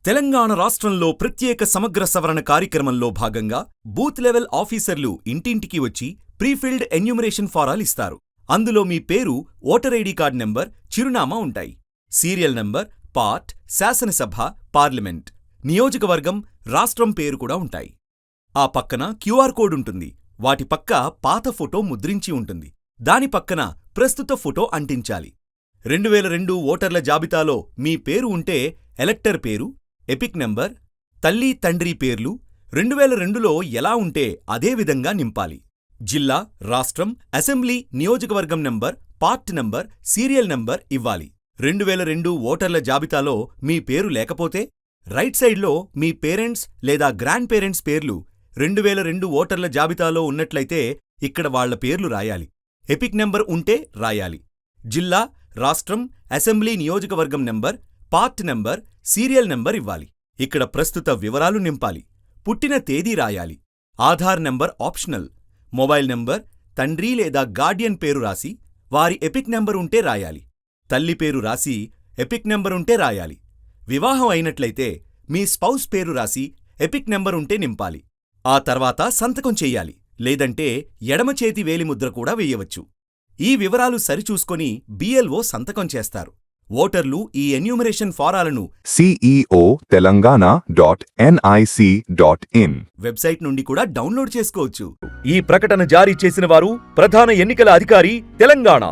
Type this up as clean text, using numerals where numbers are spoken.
తెలంగాణ రాష్ట్రంలో ప్రత్యేక సమగ్ర సవరణ కార్యక్రమంలో భాగంగా బూత్ లెవెల్ ఆఫీసర్లు ఇంటింటికి వచ్చి ప్రీఫిల్డ్ ఎన్యూమరేషన్ ఫారాలు ఇస్తారు. అందులో మీ పేరు, ఓటర్ ఐడి కార్డ్ నెంబర్, చిరునామా ఉంటాయి. సీరియల్ నంబర్, పార్ట్, శాసనసభ, పార్లమెంట్, నియోజకవర్గం, రాష్ట్రం పేరు కూడా ఉంటాయి. ఆ పక్కన క్యూఆర్ కోడ్ ఉంటుంది. వాటి పక్క పాత ఫోటో ముద్రించి ఉంటుంది. దాని పక్కన ప్రస్తుత ఫోటో అంటించాలి. 2002 ఓటర్ల జాబితాలో మీ పేరు ఉంటే ఎలక్టర్ పేరు, ఎపిక్ నంబర్, తల్లి తండ్రి పేర్లు 2002లో ఎలా ఉంటే అదే విధంగా నింపాలి. జిల్లా, రాష్ట్రం, అసెంబ్లీ, నియోజకవర్గం number, part number, serial number ఇవ్వాలి. 2002 ఓటర్ల జాబితాలో మీ పేరు లేకపోతే రైట్ సైడ్లో మీ పేరెంట్స్ లేదా గ్రాండ్ పేరెంట్స్ పేర్లు 2002 ఓటర్ల జాబితాలో ఉన్నట్లయితే ఇక్కడ వాళ్ల పేర్లు రాయాలి. ఎపిక్ నంబర్ ఉంటే రాయాలి. జిల్లా, రాష్ట్రం, అసెంబ్లీ, నియోజకవర్గం number, part number, serial number ఇవ్వాలి. ఇక్కడ ప్రస్తుత వివరాలు నింపాలి. పుట్టిన తేదీ రాయాలి. Aadhaar number optional. Mobile number, తండ్రి లేదా గార్డియన్ పేరు రాసి వారి ఎపిక్ నంబర్ ఉంటే రాయాలి. తల్లి పేరు రాసి ఎపిక్ నంబర్ ఉంటే రాయాలి. వివాహం అయినట్లయితే మీ స్పౌస్ పేరు రాసి ఎపిక్ నంబర్ ఉంటే నింపాలి. ఆ తర్వాత సంతకం చెయ్యాలి. లేదంటే ఎడమ చేతి వేలిముద్ర కూడా వేయవచ్చు. ఈ వివరాలు సరిచూసుకొని BLO సంతకం చేస్తారు. ఓటర్లు ఈ ఎన్యూమరేషన్ ఫారాలను ceo.telangana.nic.in వెబ్సైట్ నుండి కూడా డౌన్లోడ్ చేసుకోవచ్చు. ఈ ప్రకటన జారీ చేసిన వారు ప్రధాన ఎన్నికల అధికారి, తెలంగాణ.